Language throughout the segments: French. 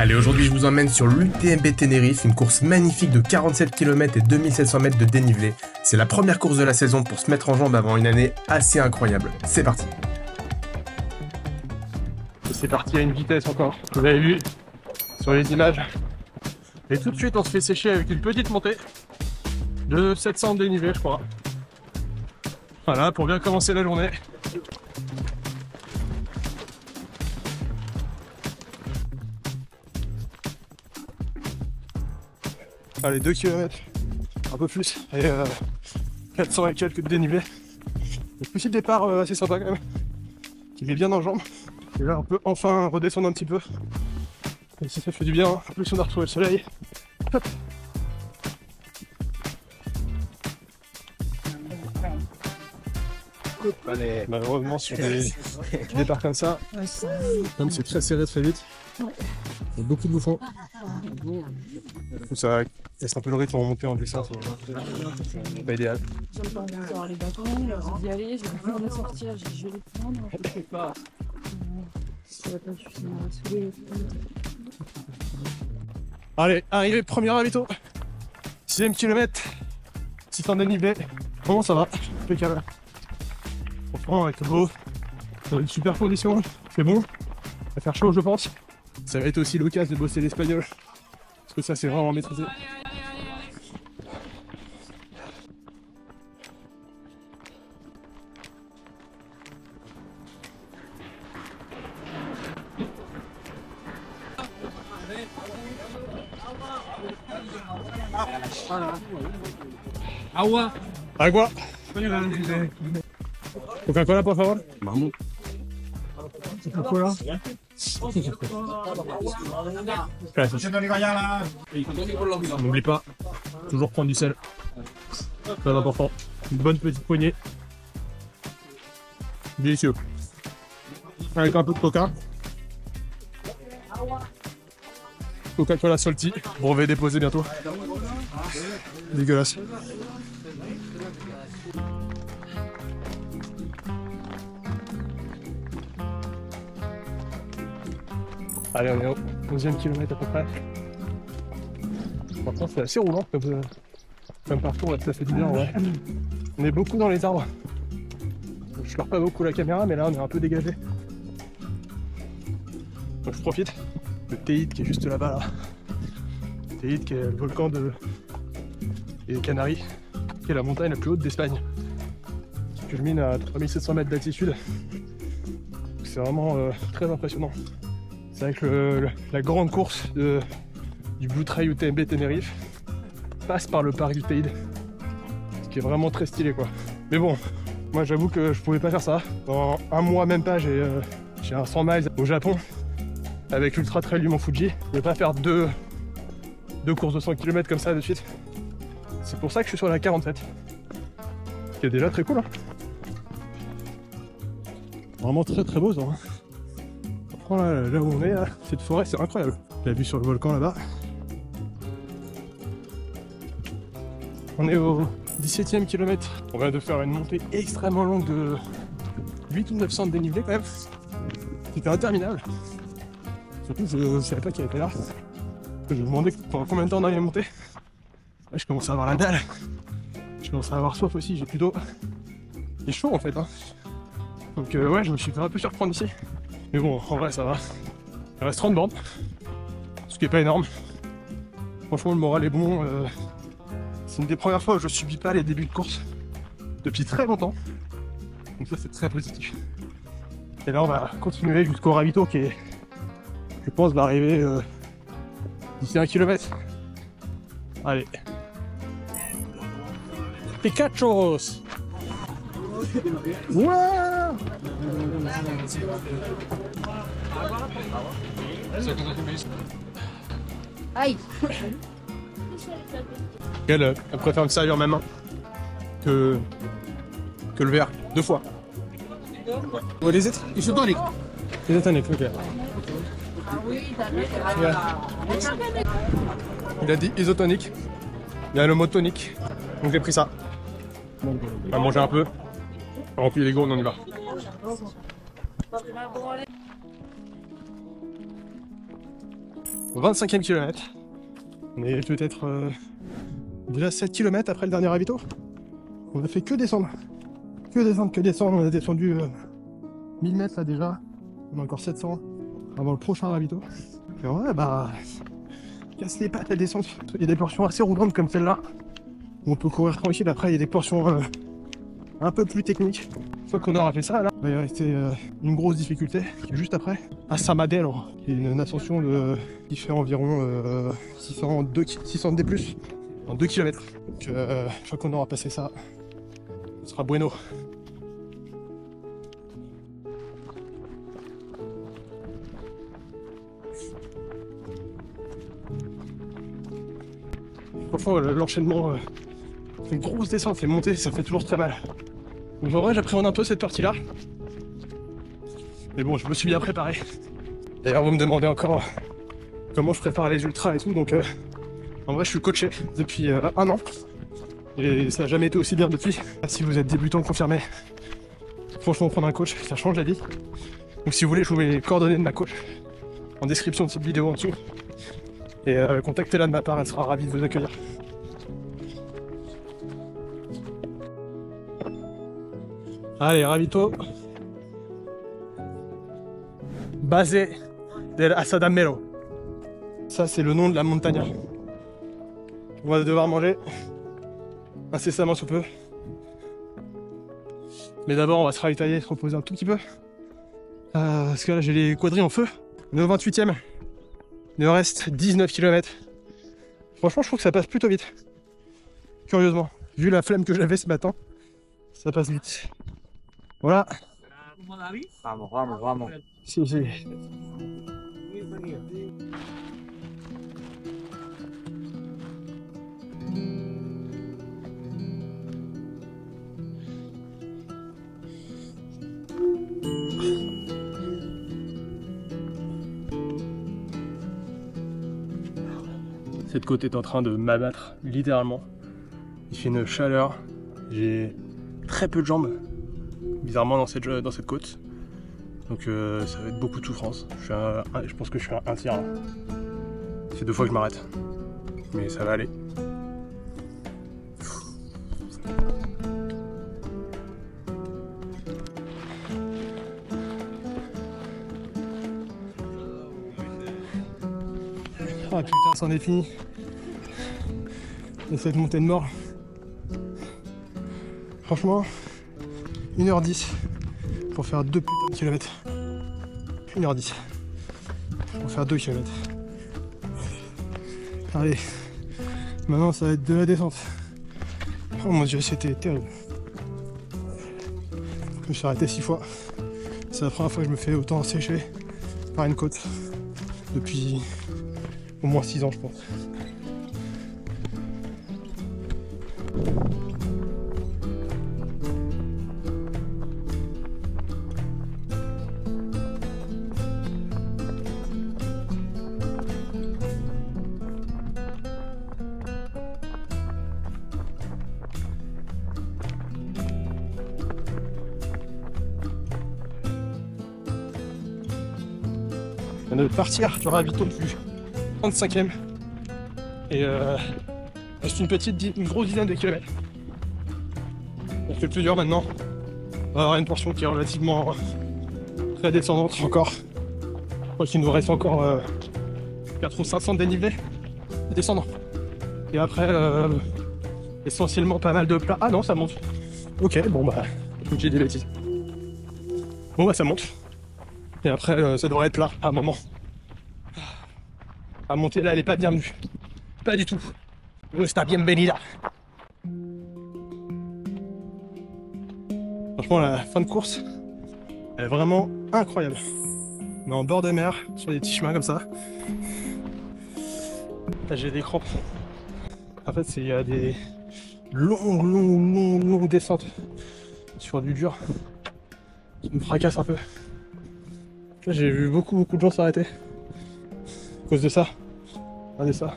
Allez, aujourd'hui je vous emmène sur l'UTMB Tenerife, une course magnifique de 47 km et 2700 mètres de dénivelé. C'est la première course de la saison pour se mettre en jambes avant une année assez incroyable. C'est parti. C'est parti à une vitesse encore, vous avez vu sur les images. Et tout de suite on se fait sécher avec une petite montée de 700 de dénivelé je crois. Voilà, pour bien commencer la journée. Allez, 2 km, un peu plus, et 400 et quelques de dénivelé. Le petit départ assez sympa quand même, qui met bien dans le jambes. Et là on peut enfin redescendre un petit peu. Et si ça fait du bien, en plus on a retrouvé le soleil. Hop. Allez. Malheureusement sur des départs comme ça, comme c'est très serré très vite, il y a beaucoup de bouffons. Du coup ça laisse un peu le rythme en montée en descente, c'est pas idéal. J'aime pas encore les bâtons, j'ai dit allez, je vais pouvoir me sortir, je vais les prendre. Je sais pas. Ça va pas suffire à soulever. Allez, arrivé, premier ravito. 6ème kilomètre, 600 dénivelé. Comment ça va? Impeccable. Franchement, avec le beau, dans une super condition, c'est bon. Ça va faire chaud, je pense. Ça va être aussi l'occasion de bosser l'espagnol. Parce que ça, c'est vraiment maîtrisé. Agua. Agua. Coca-Cola, por favor. Vamos. Coca-Cola. N'oublie pas, toujours prendre du sel. Très important. Une bonne petite poignée. Délicieux. Avec un peu de coca. Coca-Cola salty. Brevet déposé bientôt. Dégueulasse. Allez, on est au 11e kilomètre à peu près. Par contre, c'est assez roulant comme parcours, ça fait du bien. Ouais. On est beaucoup dans les arbres. Je perds pas beaucoup la caméra, mais là on est un peu dégagé. Donc je profite. Le Teide qui est juste là-bas. Là. Teide qui est le volcan des Canaries, qui est la montagne la plus haute d'Espagne. Qui culmine à 3700 mètres d'altitude. C'est vraiment très impressionnant. C'est vrai que la grande course du Blue Trail UTMB Tenerife passe par le parc du Teide, ce qui est vraiment très stylé quoi. Mais bon, moi j'avoue que je pouvais pas faire ça. Dans un mois même pas, j'ai un 100 miles au Japon avec l'Ultra Trail du Mont Fuji. Je vais pas faire deux courses de 100 km comme ça de suite. C'est pour ça que je suis sur la 47, qui est déjà très cool. Hein. Vraiment très très beau ça. Hein. Là où on est, là, cette forêt c'est incroyable. La vue sur le volcan là-bas. On est au 17e kilomètre. On vient de faire une montée extrêmement longue de 8 ou 900 de dénivelé quand même. C'était interminable. Surtout je ne savais pas qu'il était là. Je me demandais pendant combien de temps on allait monter. Là je commence à avoir la dalle. Je commence à avoir soif aussi, j'ai plus d'eau. Il est chaud en fait. Hein. Donc ouais, je me suis fait un peu surprendre ici. Mais bon, en vrai, ça va. Il reste 30 bornes, ce qui est pas énorme. Franchement, le moral est bon. C'est une des premières fois où je subis pas les débuts de course depuis très longtemps. Donc ça, c'est très positif. Et là, on va continuer jusqu'au ravito qui est, je pense, va arriver d'ici 1 km. Allez. Picachos. Ouais. Aïe. Elle préfère me servir ma main que le verre, 2 fois. What is it? Isotonic. Isotonic, ok. Il a dit isotonique. Il y a le mot tonique. Donc j'ai pris ça. On va manger un peu. On remplit les gourdes, on y va. Au 25e kilomètre. On est peut-être déjà 7 km après le dernier ravito. On a fait que descendre. Que descendre, que descendre. On a descendu 1000 mètres là déjà. On a encore 700 avant le prochain ravito. Et ouais, bah, casse les pattes à descendre. Il y a des portions assez roulantes comme celle-là. On peut courir tranquille. Après, il y a des portions un peu plus techniques. Une fois qu'on aura fait ça, là, il va y rester une grosse difficulté qui est juste après. À Samadero, qui est une ascension qui fait environ 600 D+, en 2 km. Donc, une fois qu'on aura passé ça, ce sera bueno. Franchement, l'enchaînement, c'est une grosse descente, les montées, ça fait toujours très mal. Donc en vrai, j'appréhende un peu cette partie-là. Mais bon, je me suis bien préparé. D'ailleurs, vous me demandez encore comment je prépare les ultras et tout, donc en vrai, je suis coaché depuis 1 an. Et ça n'a jamais été aussi bien depuis. Si vous êtes débutant confirmé, franchement, prendre un coach, ça change la vie. Donc si vous voulez, je vous mets les coordonnées de ma coach en description de cette vidéo en dessous. Et contactez-la de ma part, elle sera ravie de vous accueillir. Allez, ravito. Basé del Asadamero. Ça, c'est le nom de la montagne. On va devoir manger incessamment sous peu. Mais d'abord, on va se ravitailler, se reposer un tout petit peu. Parce que là, j'ai les quadrilles en feu. On est au 28e. Il nous reste 19 km. Franchement, je trouve que ça passe plutôt vite. Curieusement. Vu la flemme que j'avais ce matin, ça passe vite. Voilà. Vamos, vamos, vamos. Si, si. Cette côte est en train de m'abattre, littéralement. Il fait une chaleur. J'ai très peu de jambes, bizarrement, dans cette côte. Donc ça va être beaucoup de souffrance. Je pense que je suis un tiers. Là. C'est 2 fois que je m'arrête. Mais ça va aller. Ah putain, c'en est fini. Et cette montée de mort. Franchement, 1h10 pour faire 2 putains de kilomètres. 1h10 pour faire 2 km. Allez, maintenant ça va être de la descente. Oh mon dieu, c'était terrible. Je me suis arrêté 6 fois. C'est la première fois que je me fais autant sécher par une côte depuis au moins 6 ans, je pense. On vient de partir du ravito du 35e et reste une grosse dizaine de kilomètres. On fait le plus dur maintenant. On va avoir une portion qui est relativement très descendante encore. Je crois qu'il nous reste encore 400 ou 500 dénivelés à descendre. Et après essentiellement pas mal de plats. Ah non, ça monte. Ok, bon bah j'ai des bêtises. Bon bah ça monte. Et après ça devrait être plat à un moment. À monter là, elle est pas bienvenue. Pas du tout. No está bienvenida. Franchement, la fin de course, elle est vraiment incroyable. On est en bord de mer, sur des petits chemins comme ça. Là, j'ai des crampes. En fait, il y a des longues descentes sur du dur. Ça me fracasse un peu. Là, j'ai vu beaucoup de gens s'arrêter à cause de ça. Regardez ça.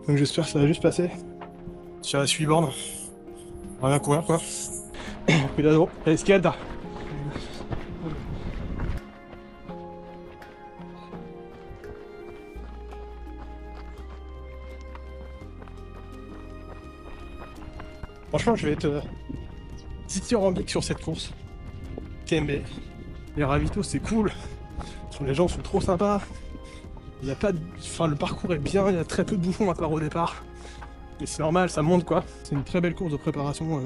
Donc j'espère que ça va juste passer. Sur la suivante. On va bien courir quoi. Cuidado, a la izquierda. Franchement, je vais être dithyrambique sur cette course. TMB. Les ravitaux, c'est cool. Les gens sont trop sympas. Il y a pas de... Enfin, le parcours est bien, il y a très peu de bouchons à part au départ. Mais c'est normal, ça monte quoi. C'est une très belle course de préparation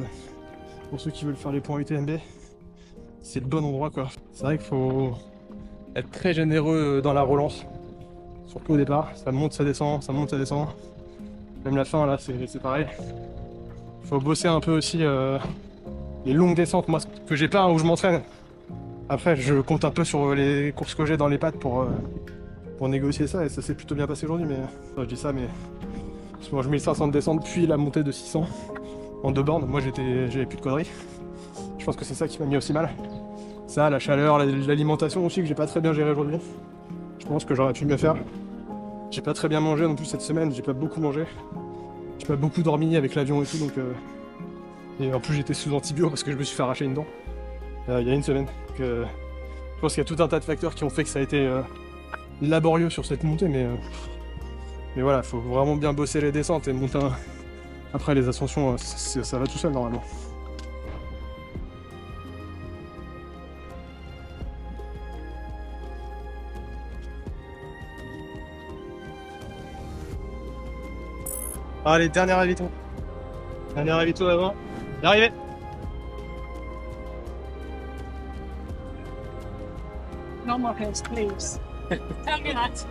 pour ceux qui veulent faire les points UTMB. C'est le bon endroit quoi. C'est vrai qu'il faut être très généreux dans la relance. Surtout au départ, ça monte, ça descend, ça monte, ça descend. Même la fin là, c'est pareil. Il faut bosser un peu aussi les longues descentes, moi que j'ai pas où je m'entraîne. Après, je compte un peu sur les courses que j'ai dans les pattes pour négocier ça, et ça s'est plutôt bien passé aujourd'hui, mais enfin, je dis ça, mais parce que moi je mets 1500 de descente puis la montée de 600 en 2 bornes, moi j'avais plus de conneries. Je pense que c'est ça qui m'a mis aussi mal. Ça, la chaleur, l'alimentation aussi que j'ai pas très bien géré aujourd'hui. Je pense que j'aurais pu mieux faire. J'ai pas très bien mangé non plus cette semaine, j'ai pas beaucoup mangé. J'ai pas beaucoup dormi avec l'avion et tout, donc et en plus j'étais sous antibio parce que je me suis fait arracher une dent il y a une semaine. Donc, je pense qu'il y a tout un tas de facteurs qui ont fait que ça a été laborieux sur cette montée, mais voilà, faut vraiment bien bosser les descentes et monter après les ascensions, ça va tout seul normalement. Allez, dernier ravito. Dernier ravito avant. L'arrivée. No more heads, please. Tell me that.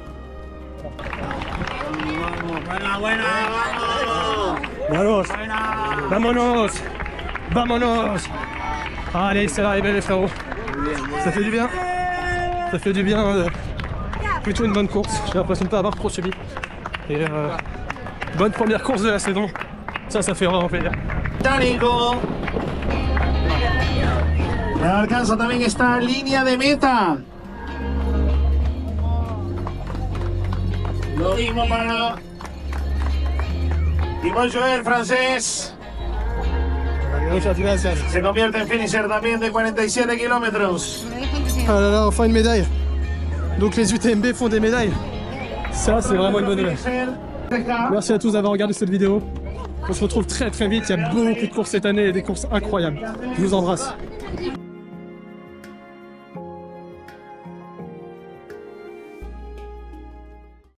Buena, buena. Vámonos. Vámonos. Vámonos. Allez, c'est l'arrivée les frérots. Ça fait du bien. Ça fait du bien. Plutôt une bonne course. J'ai l'impression de ne pas avoir trop subi. Et bonne première course de la saison. Ça fait vraiment plaisir. Británico. Alcanza también esta línea de meta. Lo mismo para Thibaut Joel, francés. Muchas gracias. Se convierte en finisher también de 47 kilómetros. Ah là là, enfin une médaille. Donc les UTMB font des médailles. Ça, c'est vraiment une bonne nouvelle. Merci à tous d'avoir regardé cette vidéo. On se retrouve très vite. Il y a beaucoup de courses cette année et des courses incroyables. Je vous embrasse.